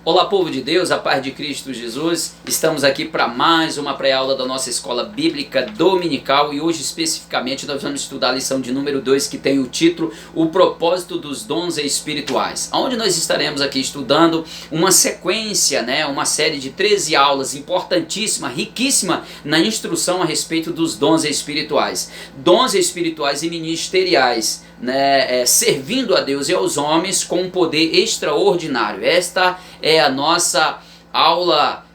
Olá, povo de Deus, a paz de Cristo Jesus. Estamos aqui para mais uma pré-aula da nossa escola bíblica dominical e hoje especificamente nós vamos estudar a lição de número 2, que tem o título O propósito dos dons espirituais, onde nós estaremos aqui estudando uma sequência, uma série de 13 aulas importantíssima, riquíssima na instrução a respeito dos dons espirituais e ministeriais, servindo a Deus e aos homens com um poder extraordinário. Esta é a nossa aula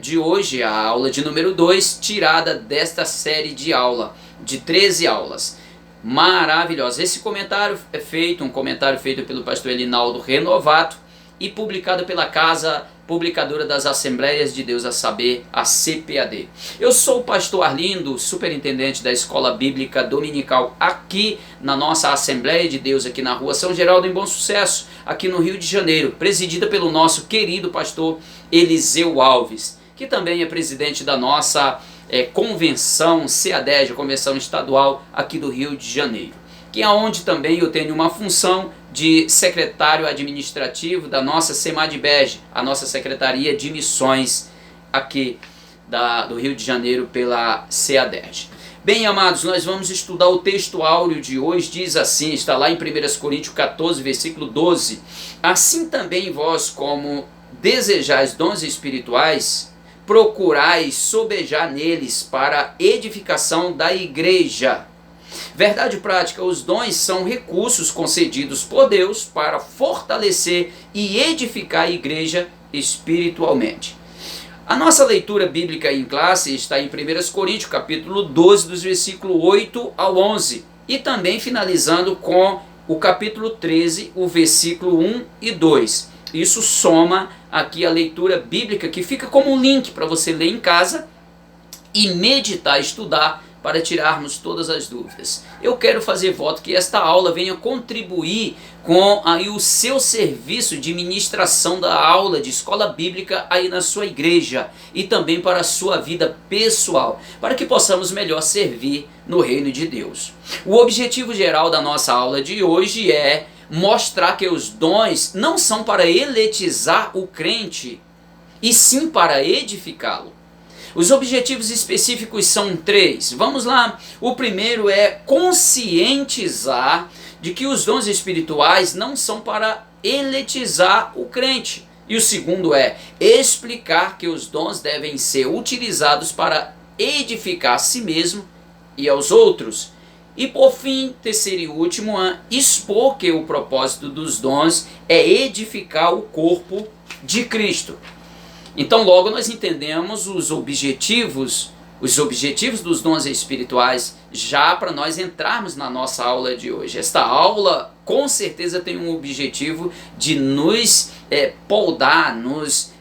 de hoje, a aula de número 2, tirada desta série de 13 aulas maravilhosas. Esse comentário é um comentário feito pelo pastor Elinaldo Renovato e publicado pela Casa Publicadora das Assembleias de Deus, a saber, a CPAD. Eu sou o pastor Arlindo, superintendente da Escola Bíblica Dominical aqui na nossa Assembleia de Deus, aqui na rua São Geraldo, em Bom Sucesso, aqui no Rio de Janeiro, presidida pelo nosso querido pastor Eliseu Alves, que também é presidente da nossa convenção CADEG, a Convenção Estadual aqui do Rio de Janeiro, que é onde também eu tenho uma função de secretário administrativo da nossa CEMADBEG, a nossa Secretaria de Missões aqui do Rio de Janeiro pela CADEG. Bem, amados, nós vamos estudar o texto áureo de hoje, diz assim, está lá em 1 Coríntios 14, versículo 12. Assim também vós, como desejais dons espirituais, procurais sobejar neles para edificação da igreja. Verdade prática, os dons são recursos concedidos por Deus para fortalecer e edificar a igreja espiritualmente. A nossa leitura bíblica em classe está em 1 Coríntios capítulo 12, dos versículos 8 ao 11, e também finalizando com o capítulo 13, o versículo 1 e 2. Isso soma aqui a leitura bíblica, que fica como um link para você ler em casa e meditar, estudar, para tirarmos todas as dúvidas. Eu quero fazer voto que esta aula venha contribuir com o seu serviço de ministração da aula de escola bíblica aí na sua igreja e também para a sua vida pessoal, para que possamos melhor servir no reino de Deus. O objetivo geral da nossa aula de hoje é mostrar que os dons não são para eletizar o crente, e sim para edificá-lo. Os objetivos específicos são 3. Vamos lá. O primeiro é conscientizar de que os dons espirituais não são para eletizar o crente. E o segundo é explicar que os dons devem ser utilizados para edificar a si mesmo e aos outros. E por fim, terceiro e último, expor que o propósito dos dons é edificar o corpo de Cristo. Então logo nós entendemos os objetivos dos dons espirituais, já para nós entrarmos na nossa aula de hoje. Esta aula com certeza tem um objetivo de nos poldar, nos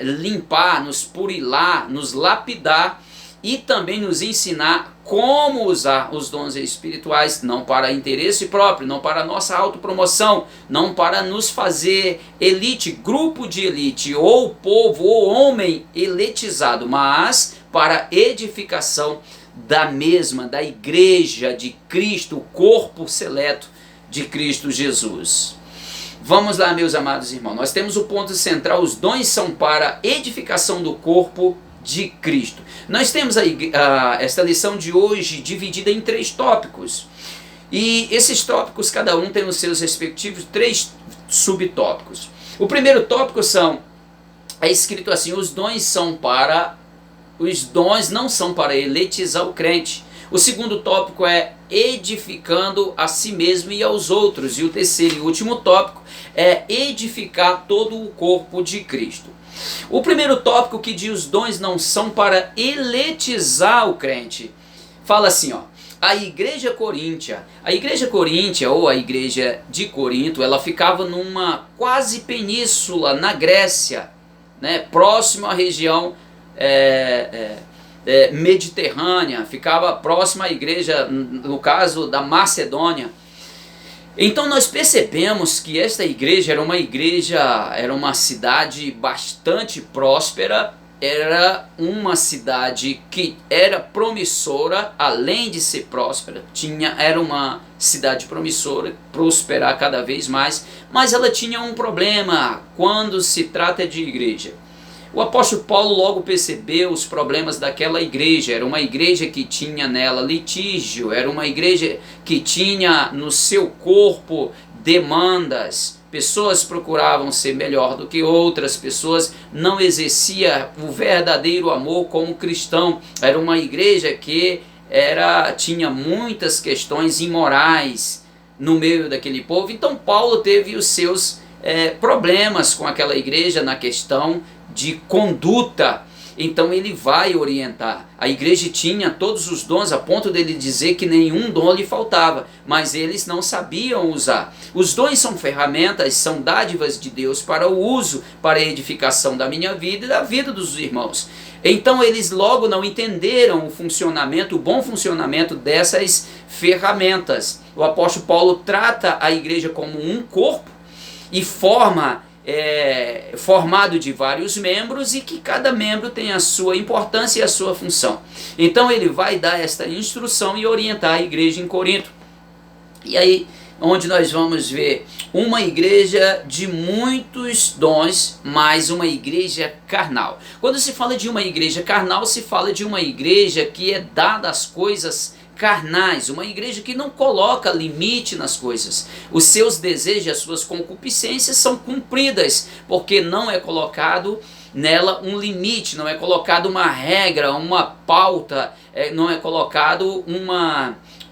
limpar, nos purilar, nos lapidar e também nos ensinar como usar os dons espirituais, não para interesse próprio, não para nossa autopromoção, não para nos fazer elite, grupo de elite, ou povo, ou homem eletizado, mas para edificação da igreja de Cristo, o corpo seleto de Cristo Jesus. Vamos lá, meus amados irmãos, nós temos o ponto central: os dons são para edificação do corpo de Cristo. Nós temos esta lição de hoje dividida em 3 tópicos. E esses tópicos, cada um tem os seus respectivos 3 subtópicos. O primeiro tópico é escrito assim: os dons não são para eletizar o crente. O segundo tópico é edificando a si mesmo e aos outros. E o terceiro e último tópico é edificar todo o corpo de Cristo. O primeiro tópico, que diz os dons não são para eletizar o crente, fala assim, a igreja coríntia ou a igreja de Corinto, ela ficava numa quase península na Grécia, próximo à região mediterrânea, ficava próxima à igreja, no caso da Macedônia. Então nós percebemos que esta igreja era uma cidade bastante próspera, era uma cidade que era promissora, além de ser próspera, era uma cidade promissora, prosperar cada vez mais, mas ela tinha um problema quando se trata de igreja. O apóstolo Paulo logo percebeu os problemas daquela igreja. Era uma igreja que tinha nela litígio, era uma igreja que tinha no seu corpo demandas. Pessoas procuravam ser melhor do que outras, pessoas não exerciam o verdadeiro amor como cristão. Era uma igreja que tinha muitas questões imorais no meio daquele povo. Então Paulo teve os seus problemas com aquela igreja na questão de conduta. Então ele vai orientar. A igreja tinha todos os dons a ponto dele dizer que nenhum dom lhe faltava, mas eles não sabiam usar. Os dons são ferramentas, são dádivas de Deus para o uso, para a edificação da minha vida e da vida dos irmãos. Então eles logo não entenderam o funcionamento, o bom funcionamento dessas ferramentas. O apóstolo Paulo trata a igreja como um corpo e formado de vários membros, e que cada membro tem a sua importância e a sua função. Então ele vai dar esta instrução e orientar a igreja em Corinto. E aí, onde nós vamos ver uma igreja de muitos dons, mas uma igreja carnal. Quando se fala de uma igreja carnal, se fala de uma igreja que é dada às coisas carnais, uma igreja que não coloca limite nas coisas. Os seus desejos e as suas concupiscências são cumpridas, porque não é colocado nela um limite, não é colocado uma regra, uma pauta, não é colocado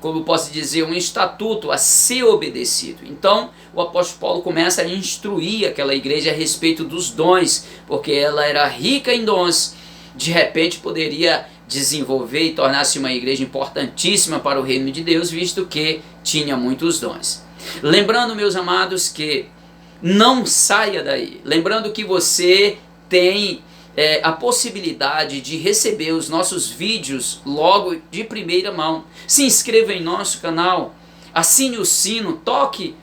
como eu posso dizer, um estatuto a ser obedecido. Então o apóstolo Paulo começa a instruir aquela igreja a respeito dos dons, porque ela era rica em dons, de repente poderia desenvolver e tornar-se uma igreja importantíssima para o reino de Deus, visto que tinha muitos dons. Lembrando, meus amados, que não saia daí. Lembrando que você tem a possibilidade de receber os nossos vídeos logo de primeira mão. Se inscreva em nosso canal, assine o sino, toque,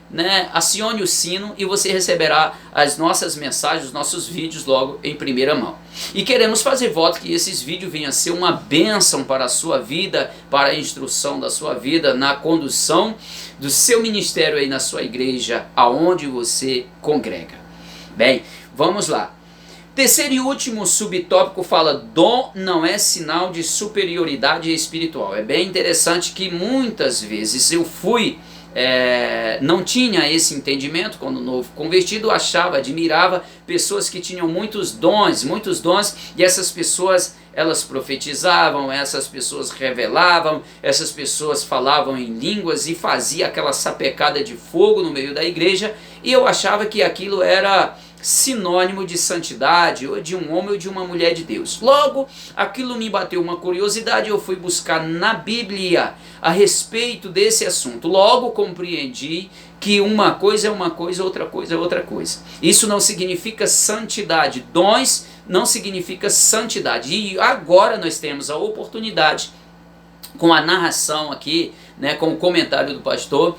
acione o sino e você receberá as nossas mensagens, os nossos vídeos logo em primeira mão. E queremos fazer voto que esses vídeos venham a ser uma bênção para a sua vida, para a instrução da sua vida, na condução do seu ministério aí na sua igreja, aonde você congrega. Bem, vamos lá. Terceiro e último subtópico fala: dom não é sinal de superioridade espiritual. É bem interessante que muitas vezes eu não tinha esse entendimento quando novo convertido, admirava pessoas que tinham muitos dons, e essas pessoas, elas profetizavam, essas pessoas revelavam, essas pessoas falavam em línguas e fazia aquela sapecada de fogo no meio da igreja, e eu achava que aquilo era sinônimo de santidade, ou de um homem ou de uma mulher de Deus. Logo, aquilo me bateu uma curiosidade, eu fui buscar na Bíblia a respeito desse assunto. Logo compreendi que uma coisa é uma coisa, outra coisa é outra coisa. Isso não significa santidade. Dons não significa santidade. E agora nós temos a oportunidade, com a narração aqui, com o comentário do pastor,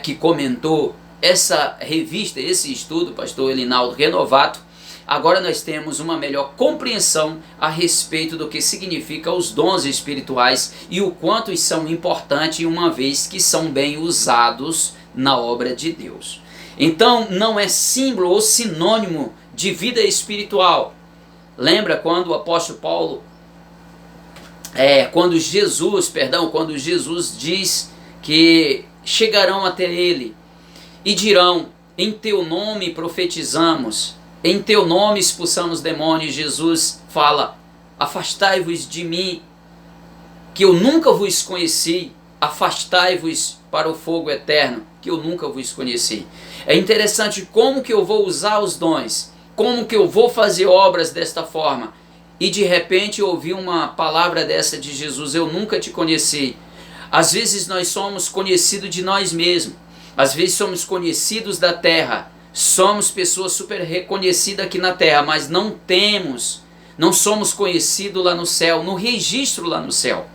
que comentou essa revista, esse estudo, pastor Elinaldo Renovato. Agora nós temos uma melhor compreensão a respeito do que significa os dons espirituais e o quanto eles são importantes, uma vez que são bem usados na obra de Deus. Então não é símbolo ou sinônimo de vida espiritual. Lembra quando o apóstolo Paulo, quando Jesus diz que chegarão até ele e dirão: em teu nome profetizamos, em teu nome expulsamos demônios. Jesus fala: afastai-vos de mim, que eu nunca vos conheci, afastai-vos para o fogo eterno, que eu nunca vos conheci. É interessante como que eu vou usar os dons, como que eu vou fazer obras desta forma, e de repente ouvir uma palavra dessa de Jesus: eu nunca te conheci. Às vezes nós somos conhecidos de nós mesmos. Às vezes somos conhecidos da terra, somos pessoas super reconhecidas aqui na terra, mas não somos conhecidos lá no céu, no registro lá no céu.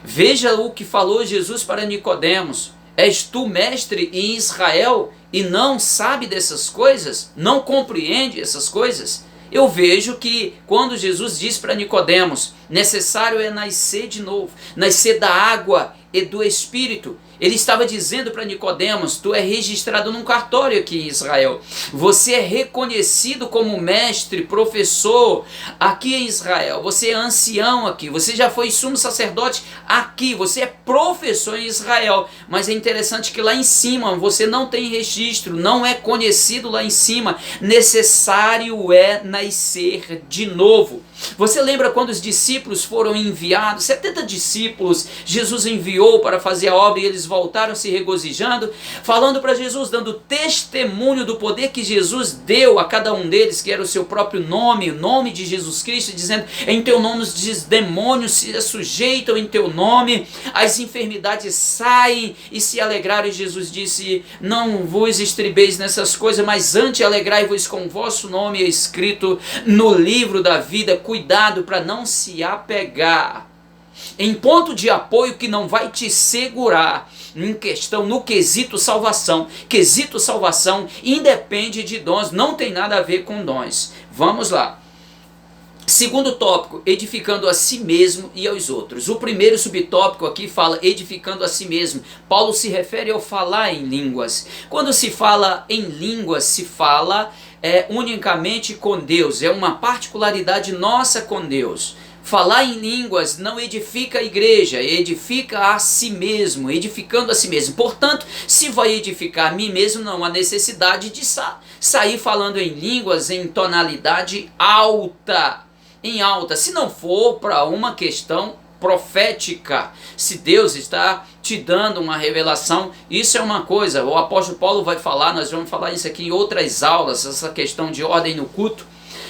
Veja o que falou Jesus para Nicodemos: és tu mestre em Israel e não sabe dessas coisas? Não compreende essas coisas? Eu vejo que quando Jesus diz para Nicodemos: necessário é nascer de novo, nascer da água e do Espírito, Ele estava dizendo para Nicodemos: tu é registrado num cartório aqui em Israel. Você é reconhecido como mestre, professor aqui em Israel. Você é ancião aqui. Você já foi sumo sacerdote aqui. Você é professor em Israel. Mas é interessante que lá em cima você não tem registro, não é conhecido lá em cima. Necessário é nascer de novo. Você lembra quando os discípulos foram enviados? 70 discípulos Jesus enviou para fazer a obra e eles voltaram se regozijando, falando para Jesus, dando testemunho do poder que Jesus deu a cada um deles, que era o seu próprio nome, o nome de Jesus Cristo, dizendo: em teu nome os demônios se sujeitam em teu nome, as enfermidades saem, e se alegraram. E Jesus disse: não vos estribeis nessas coisas, mas antes alegrai-vos com o vosso nome escrito no livro da vida. Cuidado para não se apegar em ponto de apoio que não vai te segurar em questão, no quesito salvação. Quesito salvação independe de dons, não tem nada a ver com dons. Vamos lá. Segundo tópico, edificando a si mesmo e aos outros. O primeiro subtópico aqui fala edificando a si mesmo. Paulo se refere ao falar em línguas. Quando se fala em línguas, se fala unicamente com Deus. É uma particularidade nossa com Deus. Falar em línguas não edifica a igreja, edifica a si mesmo, edificando a si mesmo. Portanto, se vai edificar a mim mesmo, não há necessidade de sair falando em línguas em tonalidade alta. Em alta, se não for para uma questão profética. Se Deus está te dando uma revelação, isso é uma coisa. O apóstolo Paulo vai falar, nós vamos falar isso aqui em outras aulas, essa questão de ordem no culto.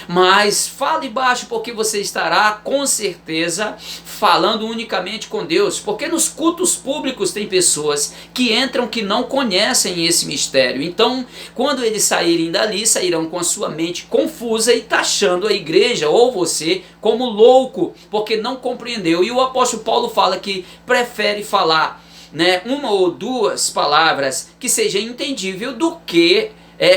Mas fale baixo, porque você estará com certeza falando unicamente com Deus. Porque nos cultos públicos tem pessoas que entram que não conhecem esse mistério. Então, quando eles saírem dali, sairão com a sua mente confusa e taxando a igreja ou você como louco, porque não compreendeu. E o apóstolo Paulo fala que prefere falar, uma ou duas palavras que seja entendível do que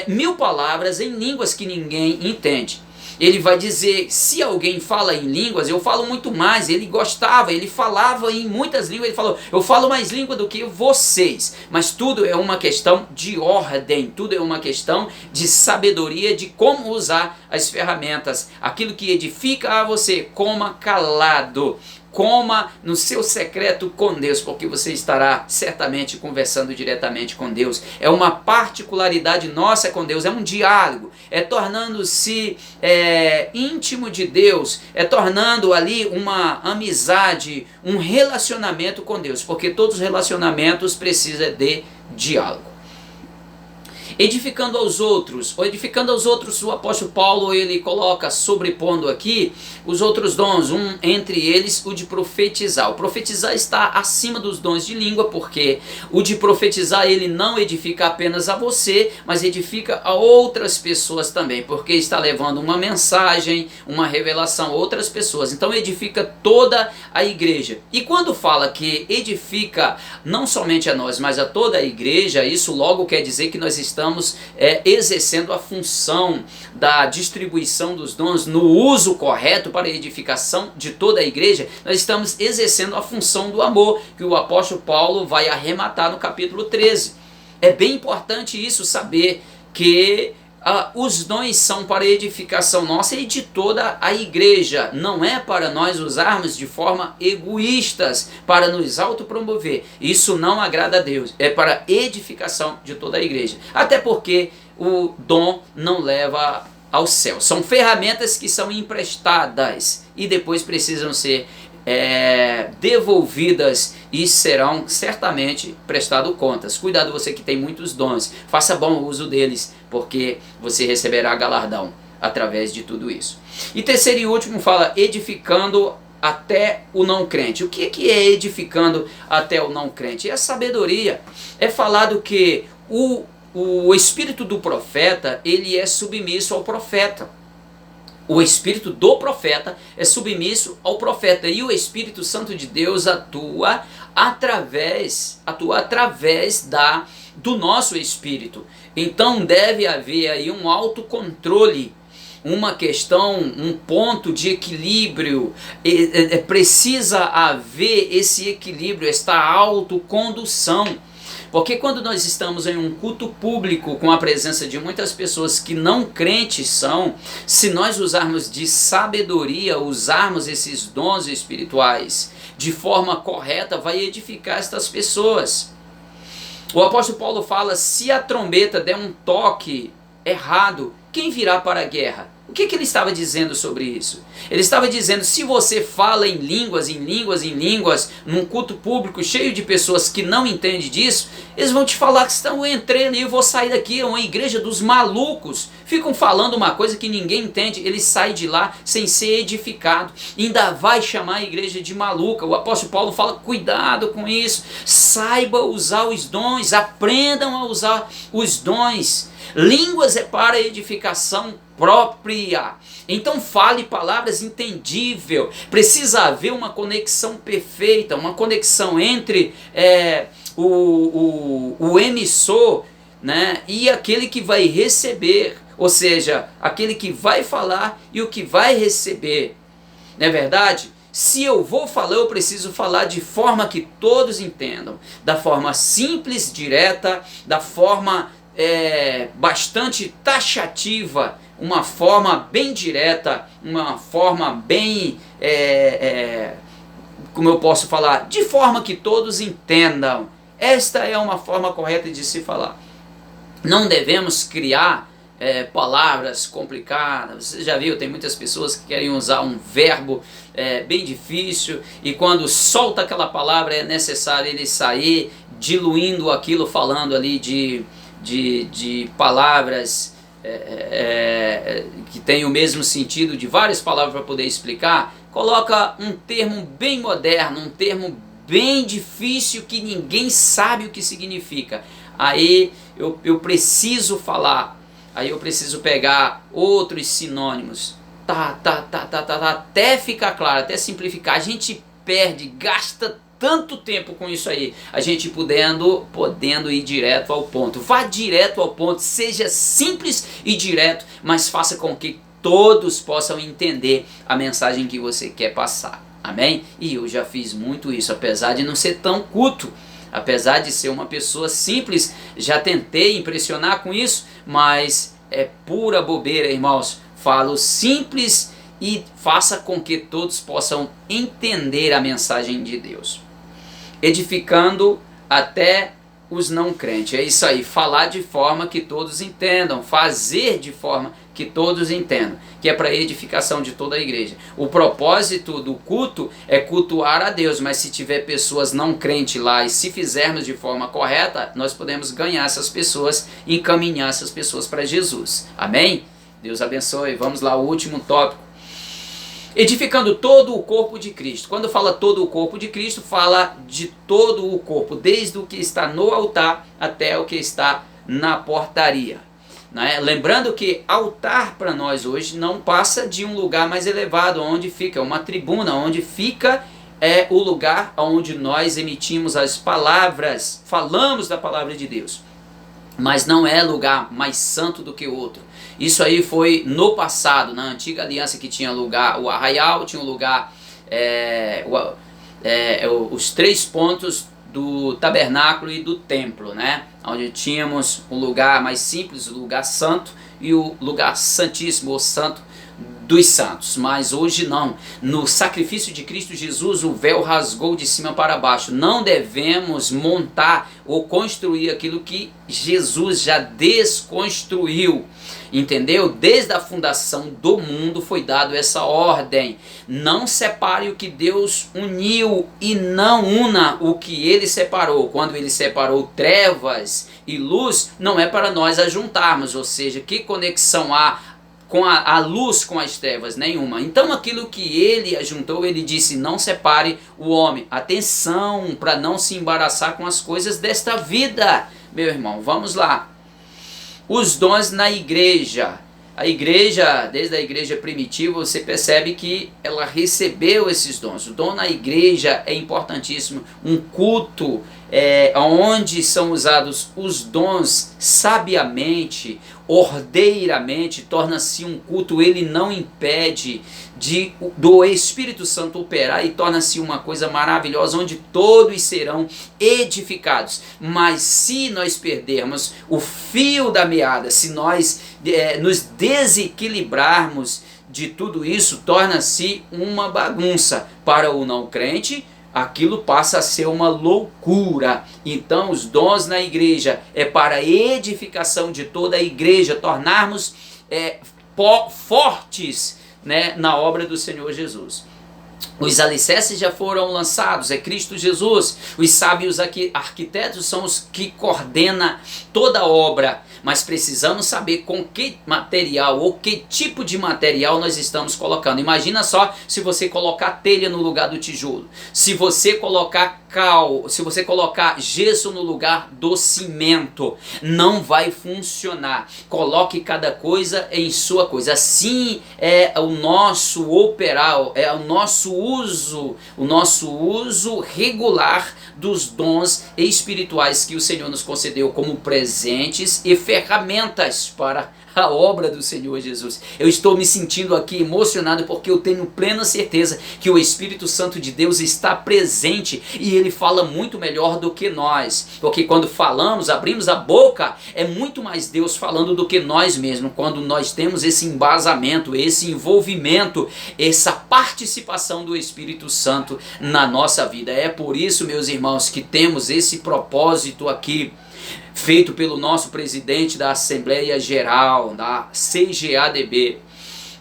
1000 palavras em línguas que ninguém entende. Ele vai dizer: se alguém fala em línguas, eu falo muito mais. Ele gostava, ele falava em muitas línguas. Ele falou: eu falo mais língua do que vocês. Mas tudo é uma questão de ordem, tudo é uma questão de sabedoria, de como usar as ferramentas. Aquilo que edifica a você, coma calado. Coma no seu secreto com Deus, porque você estará certamente conversando diretamente com Deus. É uma particularidade nossa com Deus, é um diálogo, é tornando-se íntimo de Deus, é tornando ali uma amizade, um relacionamento com Deus, porque todos os relacionamentos precisam de diálogo. Edificando aos outros. O edificando aos outros, o apóstolo Paulo ele coloca, sobrepondo aqui os outros dons, entre eles o de profetizar. O profetizar está acima dos dons de língua, porque o de profetizar ele não edifica apenas a você, mas edifica a outras pessoas também, porque está levando uma mensagem, uma revelação a outras pessoas. Então edifica toda a igreja. E quando fala que edifica não somente a nós, mas a toda a igreja, isso logo quer dizer que nós estamos exercendo a função da distribuição dos dons no uso correto para a edificação de toda a igreja. Nós estamos exercendo a função do amor, que o apóstolo Paulo vai arrematar no capítulo 13. É bem importante isso, saber que os dons são para a edificação nossa e de toda a igreja. Não é para nós usarmos de forma egoístas, para nos autopromover. Isso não agrada a Deus. É para edificação de toda a igreja. Até porque o dom não leva ao céu. São ferramentas que são emprestadas e depois precisam ser devolvidas e serão certamente prestado contas. Cuidado, você que tem muitos dons, faça bom uso deles, porque você receberá galardão através de tudo isso. E terceiro e último fala edificando até o não crente. O que é edificando até o não crente? É a sabedoria. É falado que o espírito do profeta, ele é submisso ao profeta. O espírito do profeta é submisso ao profeta, e o Espírito Santo de Deus atua através do nosso espírito. Então deve haver aí um autocontrole uma questão, um ponto de equilíbrio. Precisa haver esse equilíbrio, esta autocondução. Porque quando nós estamos em um culto público com a presença de muitas pessoas que não crentes são, se nós usarmos de sabedoria, usarmos esses dons espirituais de forma correta, vai edificar estas pessoas. O apóstolo Paulo fala, se a trombeta der um toque errado, quem virá para a guerra? O que ele estava dizendo sobre isso? Ele estava dizendo, se você fala em línguas, num culto público cheio de pessoas que não entendem disso, eles vão te falar que eu entrei ali, eu vou sair daqui, é uma igreja dos malucos. Ficam falando uma coisa que ninguém entende, ele sai de lá sem ser edificado. Ainda vai chamar a igreja de maluca. O apóstolo Paulo fala, cuidado com isso, saiba usar os dons, aprendam a usar os dons. Línguas é para edificação própria. Então fale palavras entendíveis. Precisa haver uma conexão perfeita, uma conexão entre o emissor, né, e aquele que vai receber, ou seja, aquele que vai falar e o que vai receber. Não é verdade? Se eu vou falar, eu preciso falar de forma que todos entendam, da forma simples, direta, da forma bastante taxativa, uma forma bem direta, uma forma bem, como eu posso falar, de forma que todos entendam. Esta é uma forma correta de se falar. Não devemos criar palavras complicadas. Você já viu, tem muitas pessoas que querem usar um verbo bem difícil, e quando solta aquela palavra é necessário ele sair diluindo aquilo, falando ali de palavras que tem o mesmo sentido de várias palavras para poder explicar. Coloca um termo bem moderno, um termo bem difícil que ninguém sabe o que significa. Aí eu preciso falar, aí eu preciso pegar outros sinônimos, até ficar claro, até simplificar. A gente perde, gasta tanto tempo com isso aí, a gente podendo ir direto ao ponto. Vá direto ao ponto, seja simples e direto, mas faça com que todos possam entender a mensagem que você quer passar. Amém? E eu já fiz muito isso, apesar de não ser tão culto, apesar de ser uma pessoa simples, já tentei impressionar com isso, mas é pura bobeira, irmãos. Falo simples e faça com que todos possam entender a mensagem de Deus, edificando até os não crentes. É isso aí, falar de forma que todos entendam, fazer de forma que todos entendam, que é para edificação de toda a igreja. O propósito do culto é cultuar a Deus, mas se tiver pessoas não crentes lá e se fizermos de forma correta, nós podemos ganhar essas pessoas e encaminhar essas pessoas para Jesus. Amém? Deus abençoe. Vamos lá, o último tópico. Edificando todo o corpo de Cristo. Quando fala todo o corpo de Cristo, fala de todo o corpo, desde o que está no altar até o que está na portaria. Né? Lembrando que altar para nós hoje não passa de um lugar mais elevado, onde fica uma tribuna, onde fica o lugar onde nós emitimos as palavras, falamos da palavra de Deus. Mas não é lugar mais santo do que outro. Isso aí foi no passado, na antiga aliança, que tinha lugar, o arraial tinha um lugar, os 3 pontos do tabernáculo e do templo, né? Onde tínhamos um lugar mais simples, o lugar santo, e o lugar santíssimo, ou santo dos santos. Mas hoje não. No sacrifício de Cristo Jesus, o véu rasgou de cima para baixo. Não devemos montar ou construir aquilo que Jesus já desconstruiu. Entendeu? Desde a fundação do mundo foi dado essa ordem. Não separe o que Deus uniu e não una o que Ele separou. Quando Ele separou trevas e luz, não é para nós ajuntarmos. Ou seja, que conexão há com a luz com as trevas? Nenhuma. Então aquilo que Ele ajuntou, Ele disse, não separe o homem. Atenção para não se embaraçar com as coisas desta vida. Meu irmão, vamos lá. Os dons na igreja. A igreja, desde a igreja primitiva, você percebe que ela recebeu esses dons. O dom na igreja é importantíssimo. Um culto onde são usados os dons sabiamente, ordeiramente, torna-se um culto. Ele não impede do Espírito Santo operar e torna-se uma coisa maravilhosa, onde todos serão edificados. Mas se nós perdermos o fio da meada, se nós nos desequilibrarmos de tudo isso, torna-se uma bagunça. Para o não crente, aquilo passa a ser uma loucura. Então os dons na igreja é para a edificação de toda a igreja, tornarmos fortes, né, na obra do Senhor Jesus. Os alicerces já foram lançados, é Cristo Jesus. Os sábios arquitetos são os que coordenam toda a obra, mas precisamos saber com que material ou que tipo de material nós estamos colocando. Imagina só se você colocar telha no lugar do tijolo, se você colocar cal, se você colocar gesso no lugar do cimento, não vai funcionar. Coloque cada coisa em sua coisa. Assim é o nosso operar, é o nosso uso regular dos dons espirituais que o Senhor nos concedeu como presentes e ferramentas para a obra do Senhor Jesus. Eu estou me sentindo aqui emocionado porque eu tenho plena certeza que o Espírito Santo de Deus está presente e ele fala muito melhor do que nós, porque quando falamos, abrimos a boca, é muito mais Deus falando do que nós mesmos, quando nós temos esse embasamento, esse envolvimento, essa participação do Espírito Santo na nossa vida. É por isso, meus irmãos, que temos esse propósito aqui, feito pelo nosso presidente da Assembleia Geral, da CGADB,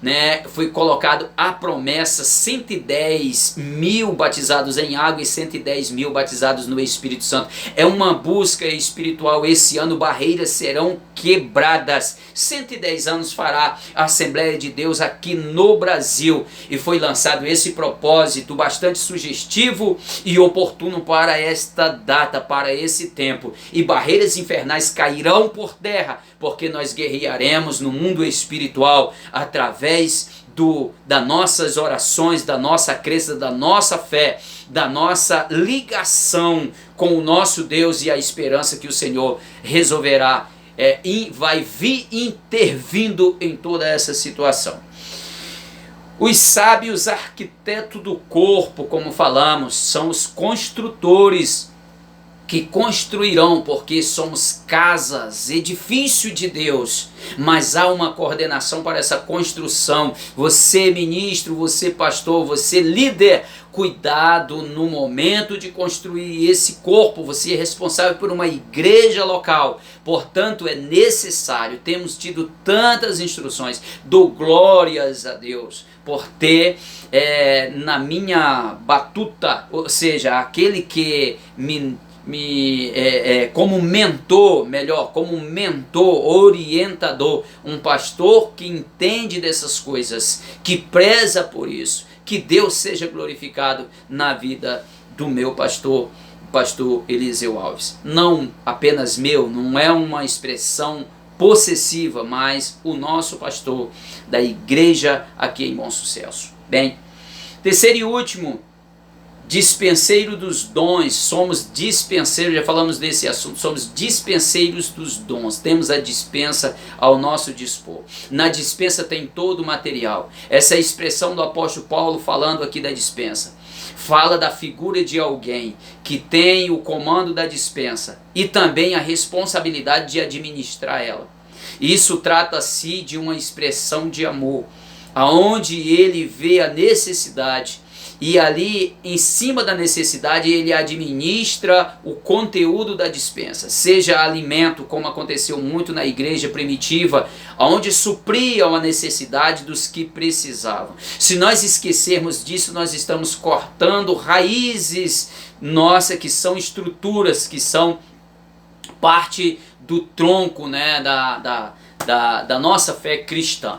né? Foi colocado a promessa: 110 mil batizados em água e 110 mil batizados no Espírito Santo. É uma busca espiritual. Esse ano barreiras serão quebradas. 110 anos fará a Assembleia de Deus aqui no Brasil, e foi lançado esse propósito bastante sugestivo e oportuno para esta data, para esse tempo. E barreiras infernais cairão por terra, porque nós guerrearemos no mundo espiritual através das nossas orações, da nossa crença, da nossa fé, da nossa ligação com o nosso Deus e a esperança que o Senhor resolverá e vai vir intervindo em toda essa situação. Os sábios arquitetos do corpo, como falamos, são os construtores que construirão, porque somos casas, edifício de Deus, mas há uma coordenação para essa construção. Você ministro, você pastor, você líder, cuidado no momento de construir esse corpo. Você é responsável por uma igreja local, portanto é necessário. Temos tido tantas instruções, dou glórias a Deus por ter na minha batuta, ou seja, aquele que como mentor, orientador, um pastor que entende dessas coisas, que preza por isso. Que Deus seja glorificado na vida do meu pastor, o pastor Eliseu Alves. Não apenas meu, não é uma expressão possessiva, mas o nosso pastor da igreja aqui em Bom Sucesso. Bem, terceiro e último, dispenseiro dos dons. Somos dispenseiros, já falamos desse assunto, somos dispenseiros dos dons. Temos a dispensa ao nosso dispor. Na dispensa tem todo o material. Essa é a expressão do apóstolo Paulo falando aqui da dispensa. Fala da figura de alguém que tem o comando da dispensa e também a responsabilidade de administrar ela. Isso trata-se de uma expressão de amor, aonde ele vê a necessidade e ali, em cima da necessidade, ele administra o conteúdo da dispensa. Seja alimento, como aconteceu muito na igreja primitiva, onde supriam a necessidade dos que precisavam. Se nós esquecermos disso, nós estamos cortando raízes nossas, que são estruturas, que são parte do tronco, né, da nossa fé cristã.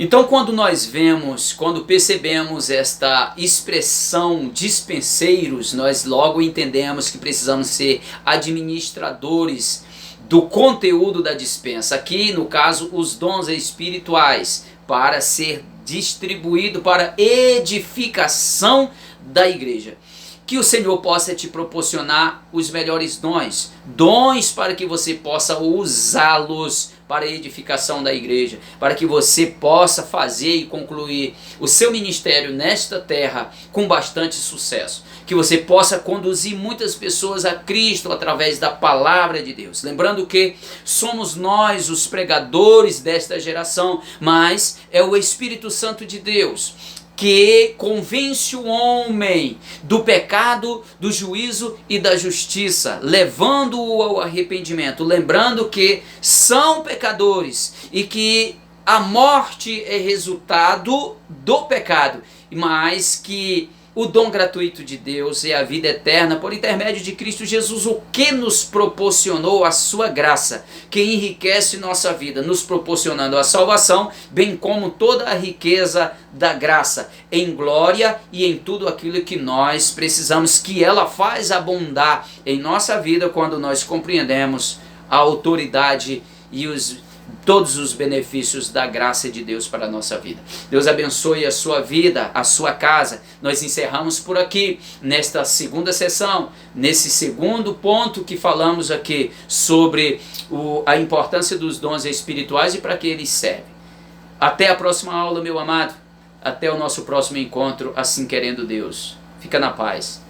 Então quando percebemos esta expressão dispenseiros, nós logo entendemos que precisamos ser administradores do conteúdo da dispensa. Aqui, no caso, os dons espirituais, para ser distribuído para edificação da igreja. Que o Senhor possa te proporcionar os melhores dons, dons para que você possa usá-los para a edificação da igreja, para que você possa fazer e concluir o seu ministério nesta terra com bastante sucesso. Que você possa conduzir muitas pessoas a Cristo através da palavra de Deus. Lembrando que somos nós os pregadores desta geração, mas é o Espírito Santo de Deus que convence o homem do pecado, do juízo e da justiça, levando-o ao arrependimento, lembrando que são pecadores e que a morte é resultado do pecado, mas que o dom gratuito de Deus é a vida eterna por intermédio de Cristo Jesus, o que nos proporcionou a sua graça, que enriquece nossa vida, nos proporcionando a salvação, bem como toda a riqueza da graça, em glória e em tudo aquilo que nós precisamos, que ela faz abundar em nossa vida quando nós compreendemos a autoridade e todos os benefícios da graça de Deus para a nossa vida. Deus abençoe a sua vida, a sua casa. Nós encerramos por aqui, nesta segunda sessão, nesse segundo ponto que falamos aqui sobre a importância dos dons espirituais e para que eles servem. Até a próxima aula, meu amado. Até o nosso próximo encontro, assim querendo Deus. Fica na paz.